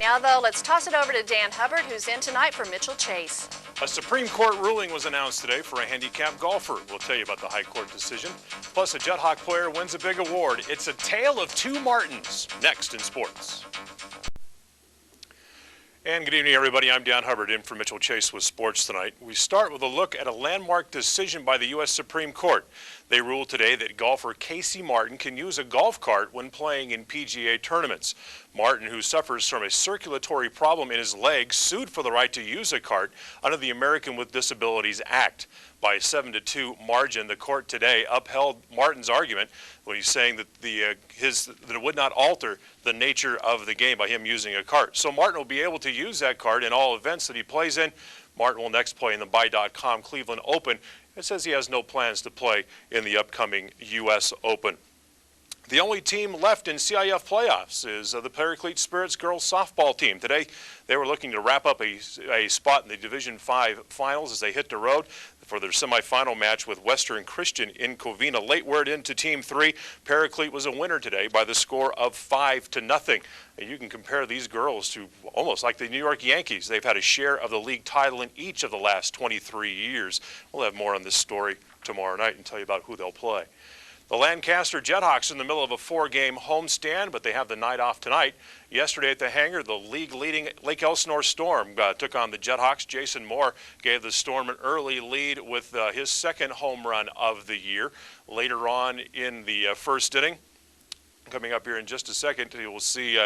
now, though, let's toss it over to Dan Hubbard, who's in tonight for Mitchell Chase. A Supreme Court ruling was announced today for a handicapped golfer. We'll tell you about the high court decision. Plus, a Jethawk player wins a big award. It's a tale of two Martins. Next in sports. And good evening, everybody. I'm Dan Hubbard, in for Mitchell Chase with sports tonight. We start with a look at a landmark decision by the U.S. Supreme Court. They ruled today that golfer Casey Martin can use a golf cart when playing in PGA tournaments. Martin, who suffers from a circulatory problem in his legs, sued for the right to use a cart under the American with Disabilities Act. By a 7-2 margin, the court today upheld Martin's argument when he's saying that that it would not alter the nature of the game by him using a cart. So Martin will be able to use that cart in all events that he plays in. Martin will next play in the Buy.com Cleveland Open. It says he has no plans to play in the upcoming U.S. Open. The only team left in CIF playoffs is the Paraclete Spirits girls softball team. Today, they were looking to wrap up a spot in the Division V finals as they hit the road for their semifinal match with Western Christian in Covina. Late word into Team 3. Paraclete was a winner today by the score of 5-0. And you can compare these girls to almost like the New York Yankees. They've had a share of the league title in each of the last 23 years. We'll have more on this story tomorrow night and tell you about who they'll play. The Lancaster Jethawks in the middle of a 4-game homestand, but they have the night off tonight. Yesterday at the hangar, the league-leading Lake Elsinore Storm took on the Jethawks. Jason Moore gave the Storm an early lead with his second home run of the year. Later on in the first inning, coming up here in just a second, you'll see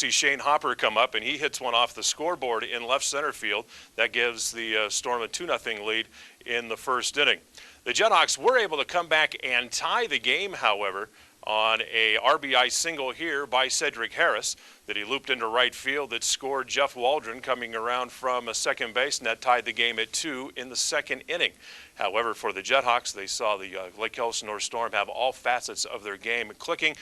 Shane Hopper come up, and he hits one off the scoreboard in left center field. That gives the Storm a 2-0 lead in the first inning. The Jethawks were able to come back and tie the game, however, on a RBI single here by Cedric Harris that he looped into right field that scored Jeff Waldron coming around from a second base, and that tied the game at 2 in the second inning. However, for the Jethawks, they saw the Lake Elsinore Storm have all facets of their game clicking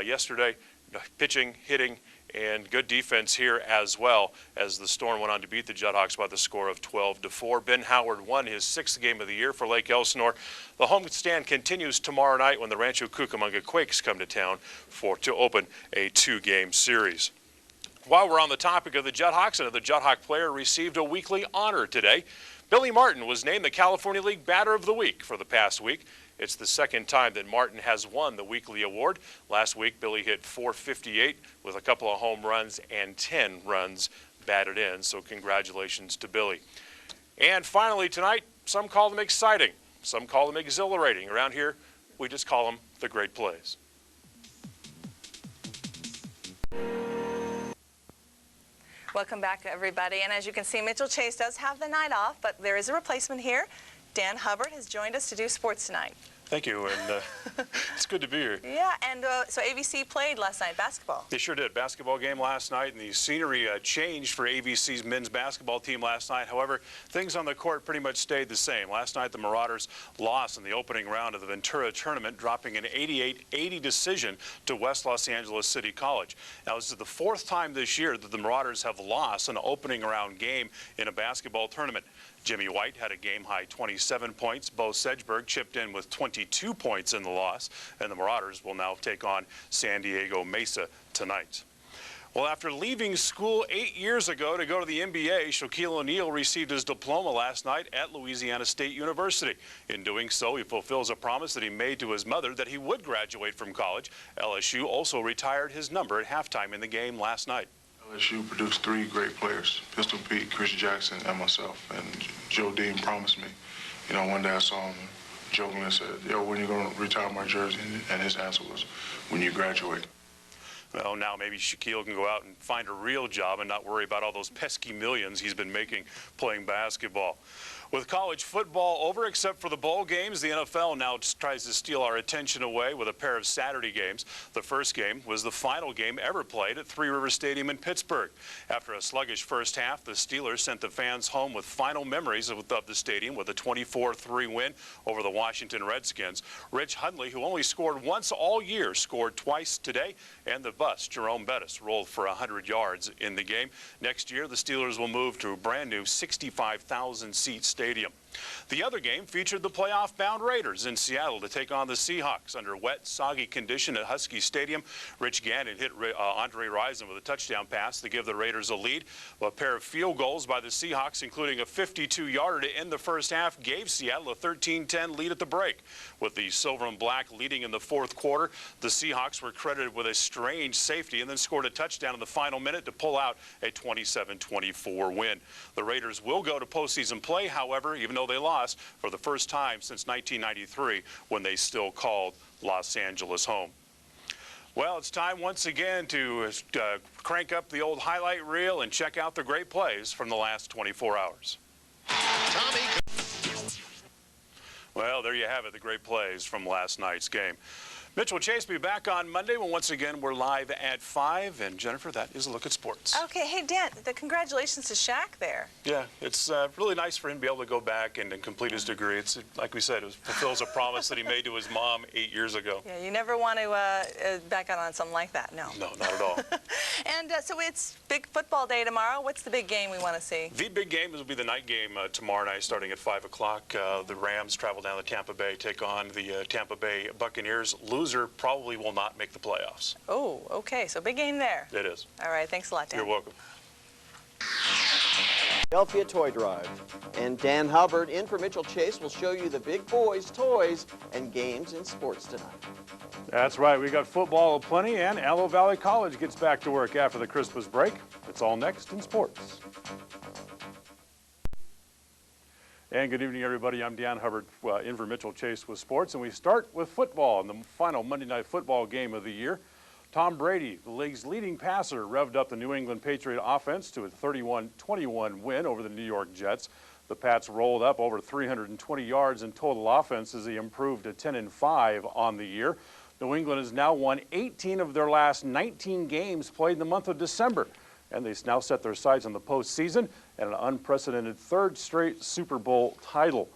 yesterday, pitching, hitting, and good defense here as well as the Storm went on to beat the Jethawks by the score of 12-4. Ben Howard won his 6th game of the year for Lake Elsinore. The homestand continues tomorrow night when the Rancho Cucamonga Quakes come to town to open a 2-game series. While we're on the topic of the Jethawks, another Jethawk player received a weekly honor today. Billy Martin was named the California League Batter of the Week for the past week. It's the second time that Martin has won the weekly award. Last week, Billy hit .458 with a couple of home runs and 10 runs batted in, so congratulations to Billy. And finally tonight, some call them exciting, some call them exhilarating. Around here, we just call them the great plays. Welcome back, everybody. And as you can see, Mitchell Chase does have the night off, but there is a replacement here. Dan Hubbard has joined us to do sports tonight. Thank you, and it's good to be here. Yeah, and so AVC played last night basketball. They sure did. Basketball game last night, and the scenery changed for AVC's men's basketball team last night. However, things on the court pretty much stayed the same. Last night, the Marauders lost in the opening round of the Ventura tournament, dropping an 88-80 decision to West Los Angeles City College. Now, this is the 4th time this year that the Marauders have lost an opening round game in a basketball tournament. Jimmy White had a game-high 27 points. Bo Sedgberg chipped in with 22 points in the loss, and the Marauders will now take on San Diego Mesa tonight. Well, after leaving school 8 years ago to go to the NBA, Shaquille O'Neal received his diploma last night at Louisiana State University. In doing so, he fulfills a promise that he made to his mother that he would graduate from college. LSU also retired his number at halftime in the game last night. LSU produced 3 great players, Pistol Pete, Chris Jackson, and myself. And Joe Dean promised me, one day I saw him jokingly said, "Yo, when you going to retire my jersey?" And his answer was, "When you graduate." Well, now maybe Shaquille can go out and find a real job and not worry about all those pesky millions he's been making playing basketball. With college football over, except for the bowl games, the NFL now tries to steal our attention away with a pair of Saturday games. The first game was the final game ever played at Three River Stadium in Pittsburgh. After a sluggish first half, the Steelers sent the fans home with final memories of the stadium with a 24-3 win over the Washington Redskins. Rich Hundley, who only scored once all year, scored twice today, and the bus, Jerome Bettis, rolled for 100 yards in the game. Next year, the Steelers will move to a brand new 65,000-seat stadium. The other game featured the playoff-bound Raiders in Seattle to take on the Seahawks. Under wet, soggy condition at Husky Stadium, Rich Gannon hit Andre Rison with a touchdown pass to give the Raiders a lead. A pair of field goals by the Seahawks, including a 52-yarder to end the first half, gave Seattle a 13-10 lead at the break. With the silver and black leading in the fourth quarter, the Seahawks were credited with a strange safety and then scored a touchdown in the final minute to pull out a 27-24 win. The Raiders will go to postseason play, however, even though they lost for the first time since 1993 when they still called Los Angeles home. Well, it's time once again to crank up the old highlight reel and check out the great plays from the last 24 hours. Tommy. Well, there you have it, the great plays from last night's game. Mitchell Chase will be back on Monday when once again we're live at 5. And Jennifer, that is a look at sports. Okay, hey Dan, congratulations to Shaq there. Yeah, it's really nice for him to be able to go back and complete his degree. It's like we said, it fulfills a promise that he made to his mom 8 years ago. Yeah, you never want to back out on something like that, no. No, not at all. And so it's big football day tomorrow. What's the big game we want to see? The big game will be the night game tomorrow night starting at 5 o'clock. The Rams travel down to Tampa Bay, take on the Tampa Bay Buccaneers. Loser probably will not make the playoffs. Oh, okay, so big game there. It is. All right, thanks a lot, Dan. You're welcome. Philadelphia Toy Drive. And Dan Hubbard in for Mitchell Chase will show you the big boys' toys and games in sports tonight. That's right. We got football aplenty, and Antelope Valley College gets back to work after the Christmas break. It's all next in sports. And good evening, everybody. I'm Dan Hubbard in for Mitchell Chase with sports, and we start with football in the final Monday Night Football game of the year. Tom Brady, the league's leading passer, revved up the New England Patriot offense to a 31-21 win over the New York Jets. The Pats rolled up over 320 yards in total offense as they improved to 10-5 on the year. New England has now won 18 of their last 19 games played in the month of December, and they now set their sights on the postseason and an unprecedented third straight Super Bowl title.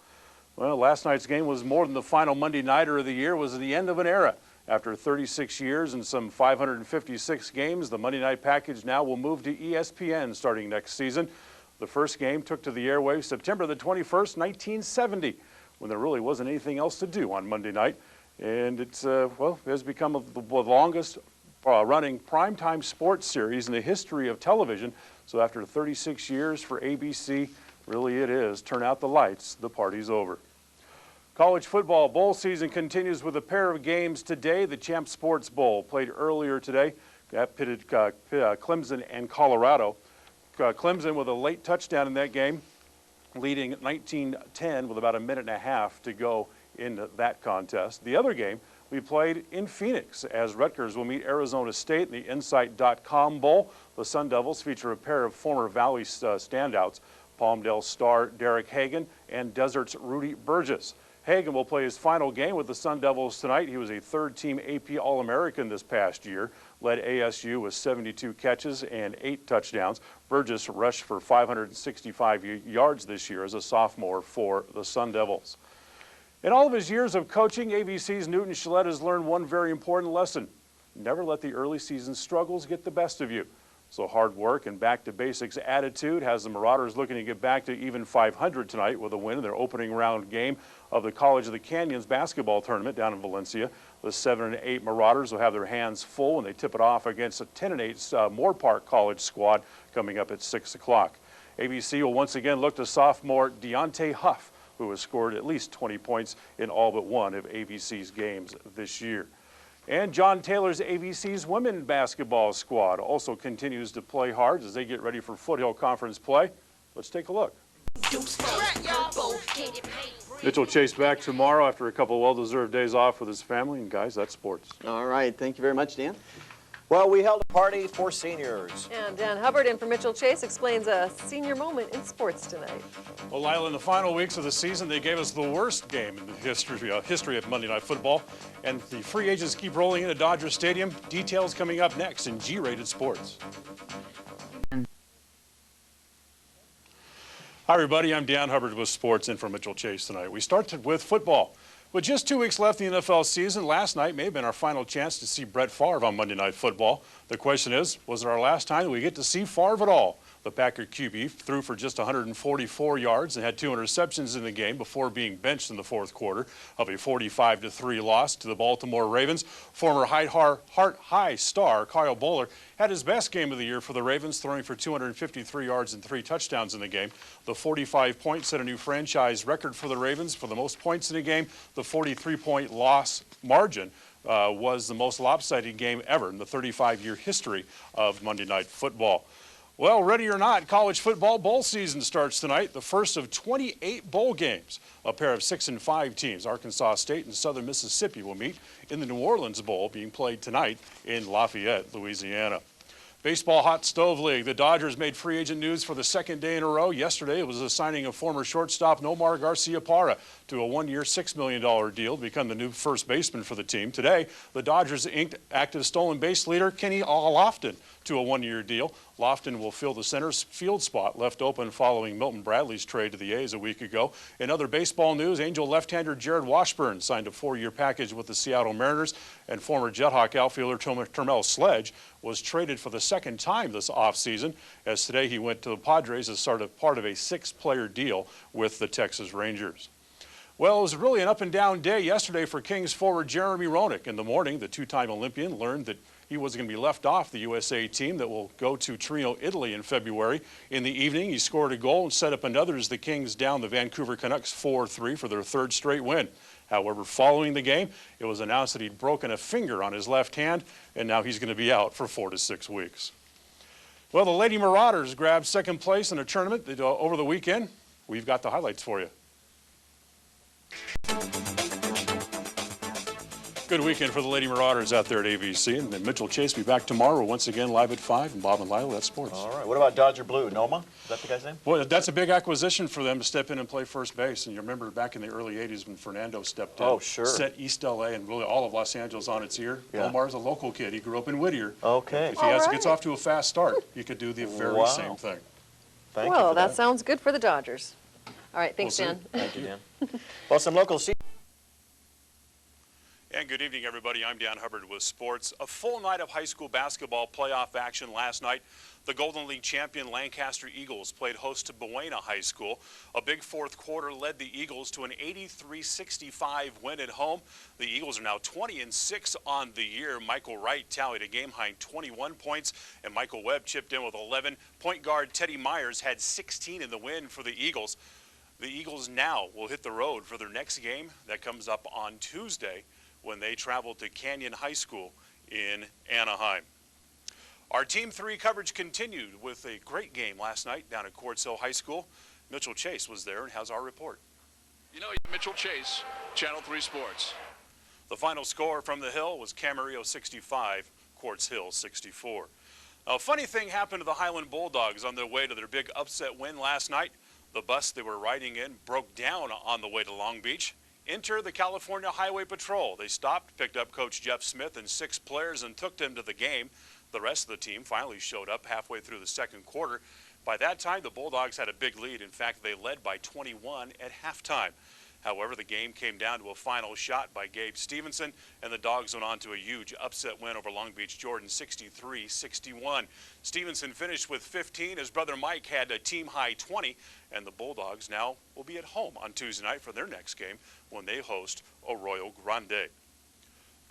Well, last night's game was more than the final Monday Nighter of the year. It was the end of an era. After 36 years and some 556 games, the Monday night package now will move to ESPN starting next season. The first game took to the airwaves September the 21st, 1970, when there really wasn't anything else to do on Monday night. And it's, well, it has become the longest running primetime sports series in the history of television. So after 36 years for ABC, really it is. Turn out the lights, the party's over. College football bowl season continues with a pair of games today. The Champ Sports Bowl played earlier today. That pitted Clemson and Colorado. Clemson with a late touchdown in that game, leading 19-10 with about a minute and a half to go in that contest. The other game we played in Phoenix as Rutgers will meet Arizona State in the Insight.com Bowl. The Sun Devils feature a pair of former Valley standouts, Palmdale star Derek Hagan and Desert's Rudy Burgess. Hagan will play his final game with the Sun Devils tonight. He was a third-team AP All-American this past year, led ASU with 72 catches and 8 touchdowns. Burgess rushed for 565 yards this year as a sophomore for the Sun Devils. In all of his years of coaching, ABC's Newton Shillette has learned one very important lesson. Never let the early season struggles get the best of you. So hard work and back-to-basics attitude has the Marauders looking to get back to even 500 tonight with a win in their opening round game of the College of the Canyons basketball tournament down in Valencia. The 7-8 Marauders will have their hands full when they tip it off against a 10-8 Moore Park College squad coming up at 6 o'clock. ABC will once again look to sophomore Deontay Huff, who has scored at least 20 points in all but one of ABC's games this year. And John Taylor's ABC's women basketball squad also continues to play hard as they get ready for Foothill Conference play. Let's take a look. Mitchell Chase back tomorrow after a couple of well-deserved days off with his family. And guys, that's sports. All right, thank you very much, Dan. Well, we held a party for seniors. And Dan Hubbard in for Mitchell Chase explains a senior moment in sports tonight. Well, Lila, in the final weeks of the season, they gave us the worst game in the history of Monday Night Football. And the free agents keep rolling into Dodger Stadium. Details coming up next in G-Rated Sports. Hi, everybody. I'm Dan Hubbard with sports in for Mitchell Chase tonight. We start with football. With just 2 weeks left in the NFL season, last night may have been our final chance to see Brett Favre on Monday Night Football. The question is, was it our last time that we get to see Favre at all? The Packer QB threw for just 144 yards and had 2 interceptions in the game before being benched in the fourth quarter of a 45-3 loss to the Baltimore Ravens. Former High star Kyle Bowler had his best game of the year for the Ravens, throwing for 253 yards and 3 touchdowns in the game. The 45 points set a new franchise record for the Ravens for the most points in a game. The 43-point loss margin was the most lopsided game ever in the 35-year history of Monday Night Football. Well, ready or not, college football bowl season starts tonight, the first of 28 bowl games. A pair of 6 and 5 teams, Arkansas State and Southern Mississippi, will meet in the New Orleans Bowl being played tonight in Lafayette, Louisiana. Baseball Hot Stove League. The Dodgers made free agent news for the second day in a row. Yesterday, it was the signing of former shortstop Nomar Garciaparra to a 1-year, $6 million deal to become the new first baseman for the team. Today, the Dodgers inked active stolen base leader Kenny Lofton to a 1-year deal. Lofton will fill the center field spot left open following Milton Bradley's trade to the A's a week ago. In other baseball news, Angel left-hander Jared Washburn signed a 4-year package with the Seattle Mariners, and former Jethawk outfielder Termel Sledge was traded for the second time this offseason, as today he went to the Padres as part of a 6-player deal with the Texas Rangers. Well, it was really an up-and-down day yesterday for Kings forward Jeremy Roenick. In the morning, the 2-time Olympian learned that he was going to be left off the USA team that will go to Torino, Italy in February. In the evening, he scored a goal and set up another as the Kings down the Vancouver Canucks 4-3 for their 3rd straight win. However, following the game, it was announced that he'd broken a finger on his left hand, and now he's going to be out for 4 to 6 weeks. Well, the Lady Marauders grabbed second place in a tournament over the weekend. We've got the highlights for you. Good weekend for the Lady Marauders out there at AVC, and then Mitchell Chase will be back tomorrow once again live at 5, and Bob and Lila, that's sports. All right. What about Dodger Blue? Noma? Is that the guy's name? Well, that's a big acquisition for them to step in and play first base. And you remember back in the early 80s when Fernando stepped in, Oh, sure. set East LA and really all of Los Angeles on its ear. Yeah. Omar's a local kid. He grew up in Whittier. Okay. If he gets off to a fast start, he could do the very same thing. Thank you Well, for that sounds good for the Dodgers. All right, thanks, We'll Dan. Thank you, Dan. Well, some local And good evening, everybody. I'm Dan Hubbard with sports. A full night of high school basketball playoff action last night. The Golden League champion Lancaster Eagles played host to Buena High School. A big fourth quarter led the Eagles to an 83-65 win at home. The Eagles are now 20-6 on the year. Michael Wright tallied a game-high 21 points, and Michael Webb chipped in with 11. Point guard Teddy Myers had 16 in the win for the Eagles. The Eagles now will hit the road for their next game that comes up on Tuesday, when they travel to Canyon High School in Anaheim. Our Team 3 coverage continued with a great game last night down at Quartz Hill High School. Mitchell Chase was there and has our report. Mitchell Chase, Channel 3 Sports. The final score from the Hill was Camarillo 65, Quartz Hill 64. A funny thing happened to the Highland Bulldogs on their way to their big upset win last night. The bus they were riding in broke down on the way to Long Beach. Enter the California Highway Patrol. They stopped, picked up Coach Jeff Smith and 6 players and took them to the game. The rest of the team finally showed up halfway through the second quarter. By that time, the Bulldogs had a big lead. In fact, they led by 21 at halftime. However, the game came down to a final shot by Gabe Stevenson, and the Dogs went on to a huge upset win over Long Beach Jordan, 63-61. Stevenson finished with 15. His brother Mike had a team-high 20, and the Bulldogs now will be at home on Tuesday night for their next game when they host Arroyo Grande.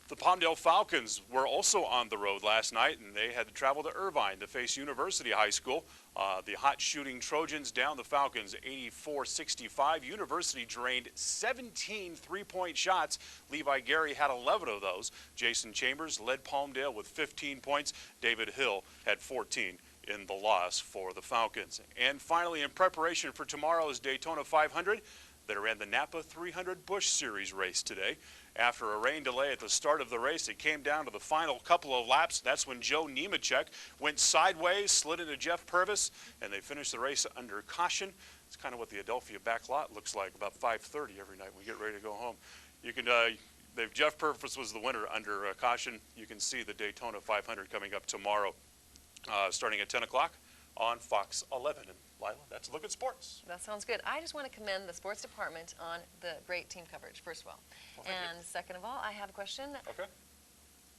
The Palmdale Falcons were also on the road last night, and they had to travel to Irvine to face University High School. The hot shooting Trojans down the Falcons 84-65. University drained 17 three-point shots. Levi Gary had 11 of those. Jason Chambers led Palmdale with 15 points. David Hill had 14 in the loss for the Falcons. And finally, in preparation for tomorrow's Daytona 500, they ran the Napa 300 Busch Series race today. After a rain delay at the start of the race, it came down to the final couple of laps. That's when Joe Nemechek went sideways, slid into Jeff Purvis, and they finished the race under caution. It's kind of what the Adelphia back lot looks like about 5:30 every night when we get ready to go home. You can, Jeff Purvis was the winner under caution. You can see the Daytona 500 coming up tomorrow, starting at 10 o'clock on Fox 11. Lila, that's a look at sports. That sounds good. I just want to commend the sports department on the great team coverage, first of all. Well, thank you. And second of all, I have a question. Okay.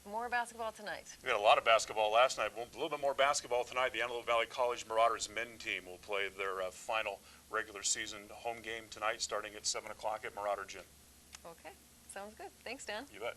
More basketball tonight. We had a lot of basketball last night. A little bit more basketball tonight. The Antelope Valley College Marauders men team will play their final regular season home game tonight starting at 7 o'clock at Marauder Gym. Okay, sounds good. Thanks, Dan. You bet.